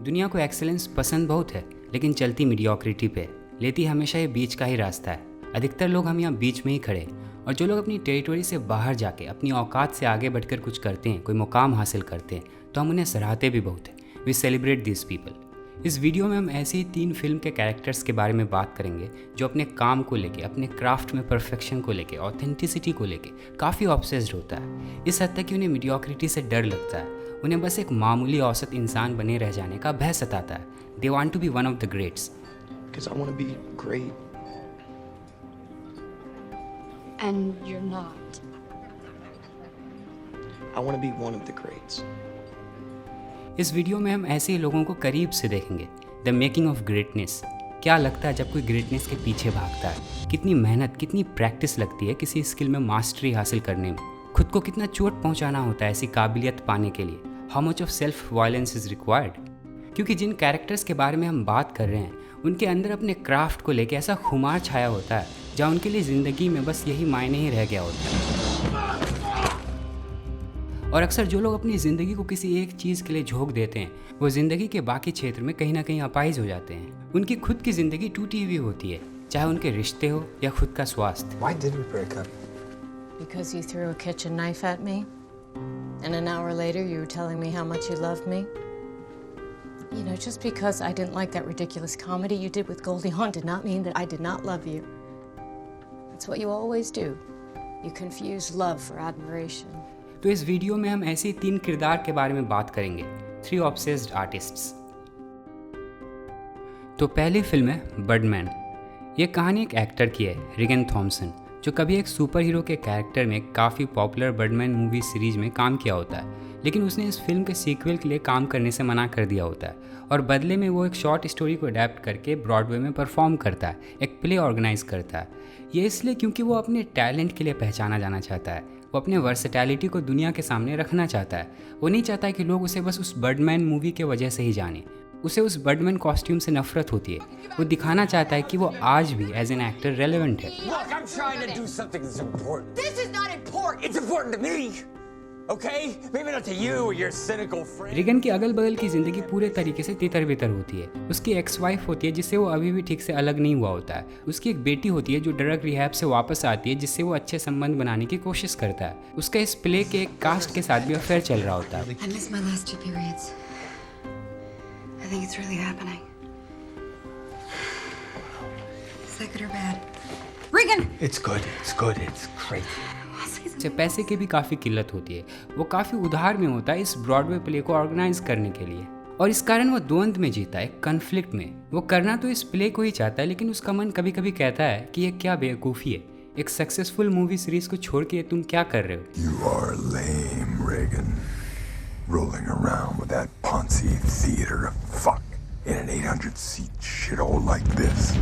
दुनिया को एक्सेलेंस पसंद बहुत है, लेकिन चलती मीडियोक्रिटी पे लेती हमेशा ये बीच का ही रास्ता है। अधिकतर लोग हम यहाँ बीच में ही खड़े हैं, और जो लोग अपनी टेरिटोरी से बाहर जाके अपनी औकात से आगे बढ़कर कुछ करते हैं, कोई मुकाम हासिल करते हैं, तो हम उन्हें सराहते भी बहुत हैं। We celebrate this people. इस वीडियो में हम ऐसे ही 3 फिल्म के कैरेक्टर्स के बारे में बात करेंगे जो अपने काम को लेके, अपने क्राफ्ट में परफेक्शन को लेके, ऑथेंटिसिटी को लेके काफ़ी ऑब्सेस्ड होता है। इस हद तक कि उन्हें मीडियोक्रिटी से डर लगता है, उन्हें बस एक मामूली औसत इंसान बने रह जाने का भय सताता है। They want to be one of the greats. Because I want to be great. And you're not. I want to be one of the greats. इस वीडियो में हम ऐसे ही लोगों को करीब से देखेंगे। The making of greatness. क्या लगता है जब कोई ग्रेटनेस के पीछे भागता है? कितनी मेहनत, कितनी प्रैक्टिस लगती है किसी स्किल में मास्टरी हासिल करने में? खुद को कितना चोट पहुंचाना होता है ऐसी काबिलियत पाने के लिए? How much of self violence is required? क्योंकि जिन कैरेक्टर्स के बारे में हम बात कर रहे हैं उनके अंदर अपने क्राफ्ट को लेके ऐसा खुमार छाया होता है जहाँ उनके लिए ज़िंदगी में बस यही मायने ही रह गया होता है। और अक्सर जो लोग अपनी ज़िंदगी को किसी एक चीज़ के लिए झोंक देते हैं, वो ज़िंदगी के बाकी क्षेत्र में कहीं ना कहीं अपाहिज हो जाते हैं। उनकी खुद की ज़िंदगी टूटी हुई होती है, चाहे उनके रिश्ते हो या खुद का स्वास्थ्य। Why did we break up? Because you threw a kitchen knife at me, and an hour later you were telling me how much you loved me. You know, just because I didn't like that ridiculous comedy you did with Goldie Hawn did not mean that I did not love you. That's what you always do. You confuse love for admiration. तो इस video में हम ऐसे 3 किरदार के बारे में बात करेंगे, 3 ऑब्सेस्ड आर्टिस्ट्स। तो पहली फिल्म है बर्डमैन। ये कहानी एक एक्टर की है, रिगन थॉम्सन, जो कभी एक सुपर हीरो के कैरेक्टर में काफ़ी पॉपुलर बर्डमैन मूवी सीरीज में काम किया होता है, लेकिन उसने इस फिल्म के सीक्वल के लिए काम करने से मना कर दिया होता है, और बदले में वो एक शॉर्ट स्टोरी को अडेप्ट करके ब्रॉडवे में परफॉर्म करता है, एक प्ले ऑर्गेनाइज करता है। ये इसलिए क्योंकि वो अपने टैलेंट के लिए पहचाना जाना चाहता है, वो अपने वर्सेटैलिटी को दुनिया के सामने रखना चाहता है। वो नहीं चाहता कि लोग उसे बस उस बर्डमैन मूवी के वजह से ही जाने। उसे उस बर्डमैन कॉस्ट्यूम से नफरत होती है। वो दिखाना चाहता है कि वो आज भी एज एन एक्टर रेलेवेंट है। Look, I'm trying to do something that's important. This is not important. It's important to me. Okay? Maybe not to you or your cynical friend. Reagan की अगल बगल की जिंदगी पूरे तरीके से तितर बितर होती है। उसकी एक्स वाइफ होती है जिससे वो अभी भी ठीक से अलग नहीं हुआ होता है। उसकी एक बेटी होती है जो ड्रग रिहैब से वापस आती है, जिससे वो अच्छे संबंध बनाने की कोशिश करता है। उसका इस प्ले के एक कास्ट के साथ भी अफेयर चल रहा होता है। I miss my last 2 periods. I think it's really happening. Is that good or bad? Regan! It's good. It's good. It's great. से पैसे की भी काफ़ी किल्लत होती है। वो काफ़ी उधार में होता है इस ब्रॉडवे प्ले को ऑर्गेनाइज करने के लिए, और इस कारण वो द्वंद्व में जीता है, कन्फ्लिक्ट में। वो करना तो इस प्ले को ही चाहता है, लेकिन उसका मन कभी कभी कहता है कि ये क्या बेवकूफ़ी है, एक सक्सेसफुल मूवी सीरीज को छोड़ के तुम क्या कर रहे हो। You are lame, Reagan. Rolling around with that Ponzi theater of fuck in an 800-seat shithole like this.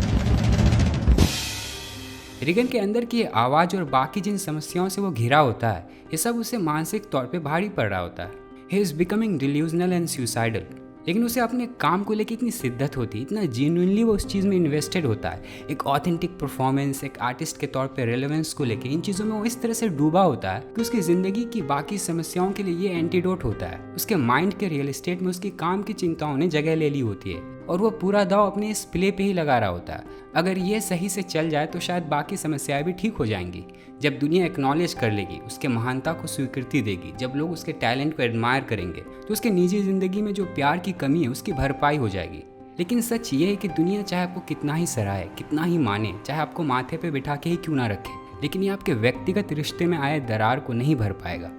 Reagan के अंदर की आवाज़ और बाकी जिन समस्याओं से वो घिरा होता है, ये सब उसे मानसिक तौर पे भारी पड़ रहा होता है। He is becoming delusional and suicidal. लेकिन उसे अपने काम को लेकर इतनी शिद्दत होती है, इतना जेन्युइनली वो उस चीज़ में इन्वेस्टेड होता है। एक ऑथेंटिक परफॉर्मेंस, एक आर्टिस्ट के तौर पे रेलेवेंस को लेकर इन चीज़ों में वो इस तरह से डूबा होता है कि उसकी ज़िंदगी की बाकी समस्याओं के लिए ये एंटीडोट होता है। उसके माइंड के रियल एस्टेट में उसकी काम की चिंताओं ने जगह ले ली होती है, और वो पूरा दाव अपने इस प्ले पे ही लगा रहा होता है। अगर ये सही से चल जाए तो शायद बाकी समस्याएं भी ठीक हो जाएंगी। जब दुनिया एक्नॉलेज कर लेगी, उसके महानता को स्वीकृति देगी, जब लोग उसके टैलेंट को एडमायर करेंगे, तो उसके निजी ज़िंदगी में जो प्यार की कमी है उसकी भरपाई हो जाएगी। लेकिन सच ये है कि दुनिया चाहे आपको कितना ही सराहे, कितना ही माने, चाहे आपको माथे पे बिठा के ही क्यों ना रखे, लेकिन ये आपके व्यक्तिगत रिश्ते में आए दरार को नहीं भर पाएगा।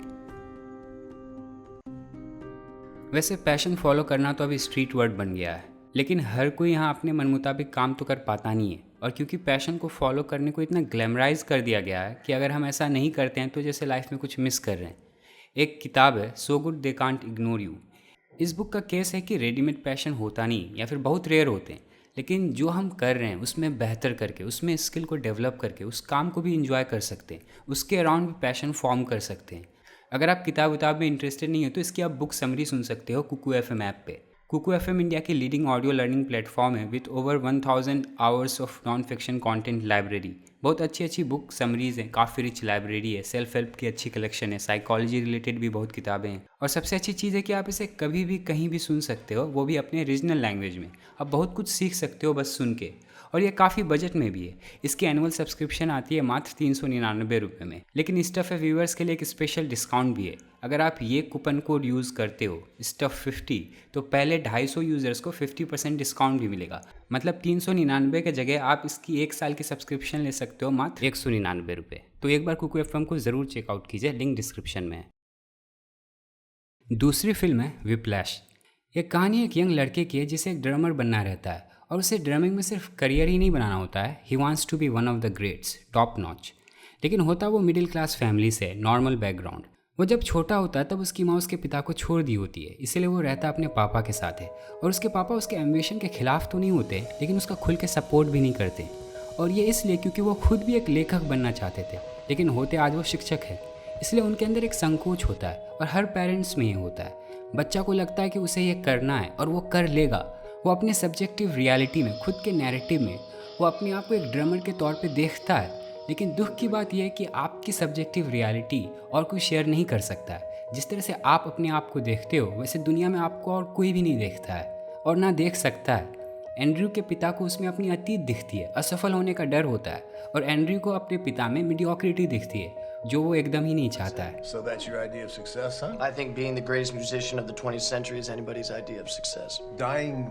वैसे पैशन फॉलो करना तो अभी स्ट्रीट वर्ड बन गया है, लेकिन हर कोई यहाँ अपने मन मुताबिक काम तो कर पाता नहीं है। और क्योंकि पैशन को फॉलो करने को इतना ग्लैमराइज कर दिया गया है कि अगर हम ऐसा नहीं करते हैं तो जैसे लाइफ में कुछ मिस कर रहे हैं। एक किताब है so good they can't ignore you. इस बुक का केस है कि रेडीमेड पैशन होता नहीं, या फिर बहुत रेयर होते हैं, लेकिन जो हम कर रहे हैं उसमें बेहतर करके, उसमें स्किल को डेवलप करके उस काम को भी इंजॉय कर सकते हैं, उसके अराउंड भी पैशन फॉर्म कर सकते हैं। अगर आप किताब में इंटरेस्टेड नहीं हो तो इसकी आप बुक समरी सुन सकते हो कुकू FM ऐप पे। कुकू एफएम इंडिया की लीडिंग ऑडियो लर्निंग प्लेटफॉर्म है with over 1000 hours of non fiction content library. बहुत अच्छी अच्छी बुक समरीज हैं, काफ़ी रिच लाइब्रेरी है, सेल्फ हेल्प की अच्छी कलेक्शन है, साइकोलॉजी रिलेटेड भी बहुत किताबें हैं और सबसे अच्छी चीज़ है कि आप इसे कभी भी कहीं भी सुन सकते हो, वो भी अपने रीजनल लैंग्वेज में। आप बहुत कुछ सीख सकते हो बस सुन के, और ये काफ़ी बजट में भी है। इसकी एनुअल सब्सक्रिप्शन आती है मात्र 399 रुपये में, लेकिन स्टफ है व्यूअर्स के लिए एक स्पेशल डिस्काउंट भी है। अगर आप ये कूपन कोड यूज़ करते हो STUFF50 तो पहले 250 यूज़र्स को 50% डिस्काउंट भी मिलेगा। मतलब 399 के जगह आप इसकी 1 साल की सब्सक्रिप्शन ले सकते हो मात्र 199 रुपये। तो एक बार कुकू एफएम को ज़रूर चेकआउट कीजिए, लिंक डिस्क्रिप्शन में है। दूसरी फिल्म है विप्लैश। ये कहानी एक यंग लड़के की है जिसे एक ड्रमर बनना रहता है और उसे ड्रमिंग में सिर्फ करियर ही नहीं बनाना होता है, he wants to be one of the greats, top notch. लेकिन होता वो मिडिल क्लास फैमिली से, नॉर्मल बैकग्राउंड। वो जब छोटा होता है तब उसकी माँ उसके पिता को छोड़ दी होती है, इसलिए वो रहता अपने पापा के साथ है। और उसके पापा उसके एम्बिशन के खिलाफ तो नहीं होते, लेकिन उसका खुल के सपोर्ट भी नहीं करते। और ये इसलिए क्योंकि वो खुद भी एक लेखक बनना चाहते थे, लेकिन होते आज वो शिक्षक है। इसलिए उनके अंदर एक संकोच होता है और हर पेरेंट्स में ये होता है। बच्चा को लगता है कि उसे ये करना है और वो कर लेगा। वो अपने सब्जेक्टिव रियलिटी में, खुद के नैरेटिव में वो अपने आप को एक ड्रमर के तौर पे देखता है। लेकिन दुख की बात यह है कि आपकी सब्जेक्टिव रियलिटी और कोई शेयर नहीं कर सकता है। जिस तरह से आप अपने आप को देखते हो वैसे दुनिया में आपको और कोई भी नहीं देखता है और ना देख सकता है। एंड्रयू के पिता को उसमें अपनी अतीत दिखती है, असफल होने का डर होता है, और एंड्रयू को अपने पिता में मीडियोक्रिटी दिखती है जो वो एकदम ही नहीं चाहता है। So that's your idea of success, huh? I think being the greatest musician of the 20th century is anybody's idea of success. Dying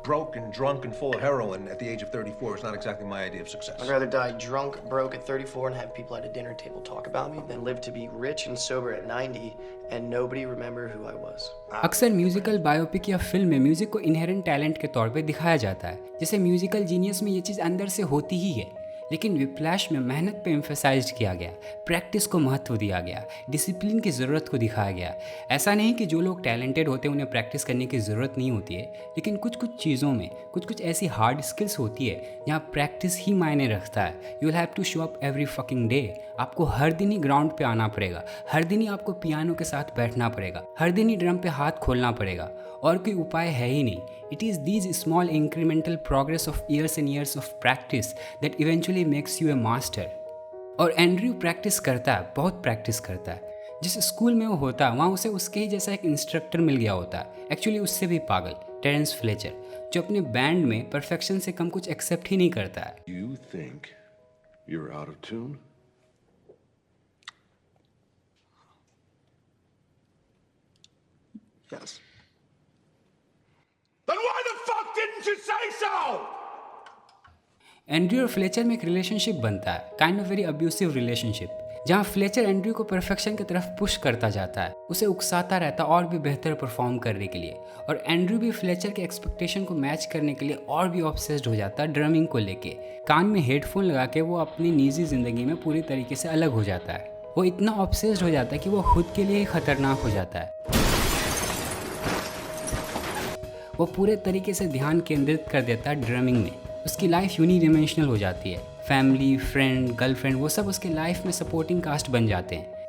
broke and drunk and full of heroin at the age of 34 is not exactly my idea of success. I'd rather die drunk, broke at 34 and have people at a dinner table talk about me than live to be rich and sober at 90 and nobody remember who I was. अक्सर musical biopic या film में music को inherent talent के तौर पे दिखाया जाता है, जैसे म्यूजिकल जीनियस में ये चीज़ अंदर से होती ही है। लेकिन विप्लैश में मेहनत पे एम्फेसाइज किया गया, प्रैक्टिस को महत्व दिया गया, डिसिप्लिन की ज़रूरत को दिखाया गया। ऐसा नहीं कि जो लोग टैलेंटेड होते हैं उन्हें प्रैक्टिस करने की ज़रूरत नहीं होती है, लेकिन कुछ कुछ चीज़ों में कुछ ऐसी हार्ड स्किल्स होती है जहाँ प्रैक्टिस ही मायने रखता है। You will have to show up every fucking day. आपको हर दिन ही ग्राउंड पे आना पड़ेगा, हर दिन ही आपको पियानो के साथ बैठना पड़ेगा, हर दिन ही ड्रम पे हाथ खोलना पड़ेगा, और कोई उपाय है ही नहीं। It is these small incremental progress of years and years of practice that eventually makes U A master. और एंड्रयू प्रैक्टिस करता है, बहुत प्रैक्टिस करता है। जिस स्कूल में वो होता है वहाँ उसे उसके ही जैसा एक इंस्ट्रक्टर मिल गया होता है, एक्चुअली उससे भी पागल, टेरेंस फ्लेचर, जो अपने बैंड में परफेक्शन से कम कुछ एक्सेप्ट ही नहीं करता है। You think you're out of tune? Yes. Then why the fuck didn't you say so? Andrew और फ्लेचर में एक रिलेशनशिप बनता है, kind of very abusive relationship, जहाँ फ्लेचर एंड्रयू को परफेक्शन की तरफ पुश करता जाता है, उसे उकसाता रहता और भी बेहतर परफॉर्म करने के लिए, और एंड्रयू भी फ्लेचर के एक्सपेक्टेशन को मैच करने के लिए और भी ऑब्सेस्ड हो जाता है ड्रमिंग को लेके। कान में हेडफोन लगा के वो अपनी निजी ज़िंदगी में पूरी तरीके से अलग हो जाता है। वो इतना ऑब्सेस्ड हो जाता है कि वो खुद के लिए ही खतरनाक हो जाता है। वो पूरे तरीके से ध्यान केंद्रित कर देता है ड्रमिंग में। उसकी लाइफ यूनिडिमेंशनल हो जाती है। फैमिली, फ्रेंड, गर्लफ्रेंड, वो सब उसके लाइफ में सपोर्टिंग कास्ट बन जाते हैं।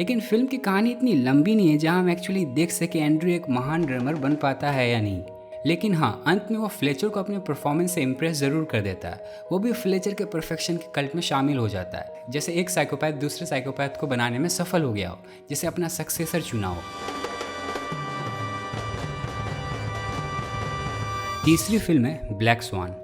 लेकिन फिल्म की कहानी इतनी लंबी नहीं है जहां हम एक्चुअली देख सके एंड्रयू एक महान ड्रमर बन पाता है या नहीं। लेकिन हाँ, अंत में वो फ्लेचर को अपने परफॉर्मेंस से इम्प्रेस ज़रूर कर देता है। वो भी फ्लेचर के परफेक्शन के कल्ट में शामिल हो जाता है, जैसे एक साइकोपैथ दूसरे साइकोपैथ को बनाने में सफल हो गया हो, जिसे अपना सक्सेसर चुना हो। तीसरी फिल्म है ब्लैक स्वान।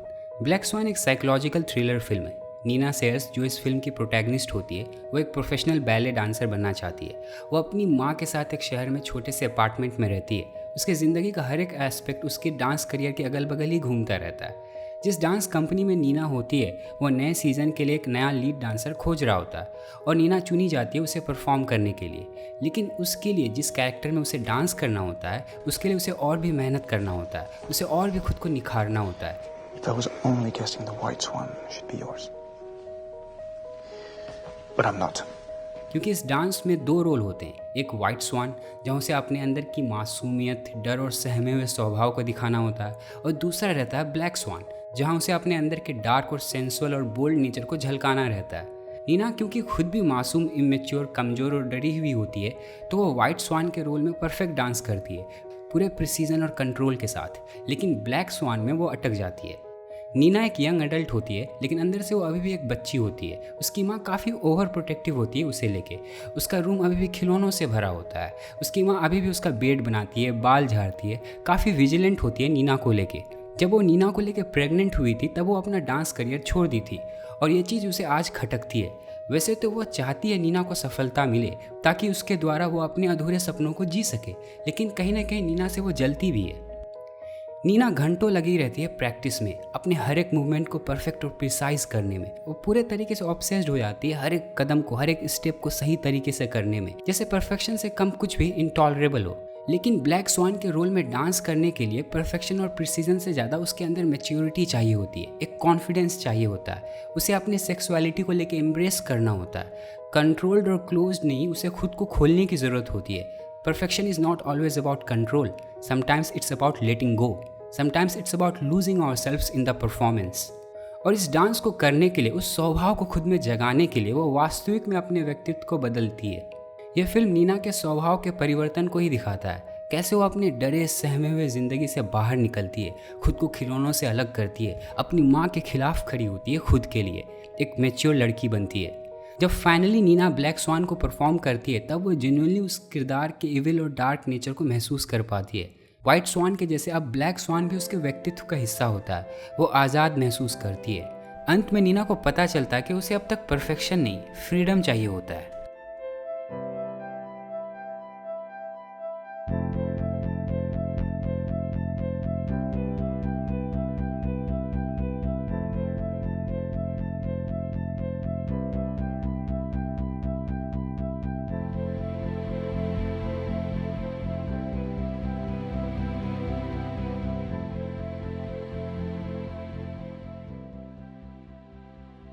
ब्लैक स्वान एक साइकोलॉजिकल थ्रिलर फिल्म है। नीना सेयर्स, जो इस फिल्म की प्रोटैगनिस्ट होती है, वो एक प्रोफेशनल बैले डांसर बनना चाहती है। वो अपनी माँ के साथ एक शहर में छोटे से अपार्टमेंट में रहती है। उसके ज़िंदगी का हर एक एस्पेक्ट उसके डांस करियर के अगल बगल ही घूमता रहता है। जिस डांस कंपनी में नीना होती है वो नए सीज़न के लिए एक नया लीड डांसर खोज रहा होता है और नीना चुनी जाती है उसे परफॉर्म करने के लिए। लेकिन उसके लिए जिस कैरेक्टर में उसे डांस करना होता है उसके लिए उसे और भी मेहनत करना होता है, उसे और भी खुद को निखारना होता है। If I was only guessing the white swan should be yours. But I'm not. क्योंकि इस डांस में दो रोल होते हैं, एक वाइट स्वान जहाँ उसे अपने अंदर की मासूमियत, डर और सहमे हुए स्वभाव को दिखाना होता है, और दूसरा रहता है ब्लैक स्वान जहाँ उसे अपने अंदर के डार्क और सेंसुअल और बोल्ड नेचर को झलकाना रहता है। नीना क्योंकि खुद भी मासूम, इमेच्योर, कमज़ोर और डरी हुई होती है, तो वो वाइट स्वान के रोल में परफेक्ट डांस करती है। पूरे प्रिसीजन और कंट्रोल के साथ। लेकिन ब्लैक स्वान में वो अटक जाती है। नीना एक यंग एडल्ट होती है, लेकिन अंदर से वो अभी भी एक बच्ची होती है। उसकी माँ काफ़ी ओवर प्रोटेक्टिव होती है उसे लेके। उसका रूम अभी भी खिलौनों से भरा होता है। उसकी माँ अभी भी उसका बेड बनाती है, बाल झाड़ती है, काफ़ी विजिलेंट होती है नीना को लेके। जब वो नीना को लेके प्रेग्नेंट हुई थी तब वो अपना डांस करियर छोड़ दी थी और ये चीज़ उसे आज खटकती है। वैसे तो वो चाहती है नीना को सफलता मिले ताकि उसके द्वारा वो अपने अधूरे सपनों को जी सके, लेकिन कहीं ना कहीं नीना से वो जलती भी है। नीना घंटों लगी रहती है प्रैक्टिस में, अपने हर एक मूवमेंट को परफेक्ट और प्रिसाइज करने में। वो पूरे तरीके से ऑब्सेस्ड हो जाती है हर एक कदम को, हर एक स्टेप को सही तरीके से करने में, जैसे परफेक्शन से कम कुछ भी इनटॉलरेबल हो। लेकिन ब्लैक स्वान के रोल में डांस करने के लिए परफेक्शन और प्रिसीजन से ज़्यादा उसके अंदर मैच्योरिटी चाहिए होती है, एक कॉन्फिडेंस चाहिए होता है। उसे अपने सेक्सुअलिटी को लेकर एम्ब्रेस करना होता है। कंट्रोल्ड और क्लोज्ड नहीं, उसे खुद को खोलने की ज़रूरत होती है। Perfection is not always about control, sometimes it's about letting go, sometimes it's about losing ourselves in the performance. और इस डांस को करने के लिए, उस स्वभाव को खुद में जगाने के लिए वो वास्तविक में अपने व्यक्तित्व को बदलती है। यह फिल्म नीना के स्वभाव के परिवर्तन को ही दिखाता है, कैसे वो अपने डरे सहमे हुए ज़िंदगी से बाहर निकलती है, खुद को खिलौनों से अलग करती है, अपनी माँ के खिलाफ खड़ी होती है खुद के लिए, एक मैच्योर लड़की बनती है। जब फाइनली नीना ब्लैक स्वान को परफॉर्म करती है तब वो जेन्युइनली उस किरदार के इविल और डार्क नेचर को महसूस कर पाती है। वाइट स्वान के जैसे अब ब्लैक स्वान भी उसके व्यक्तित्व का हिस्सा होता है। वो आज़ाद महसूस करती है। अंत में नीना को पता चलता है कि उसे अब तक परफेक्शन नहीं, फ्रीडम चाहिए होता है।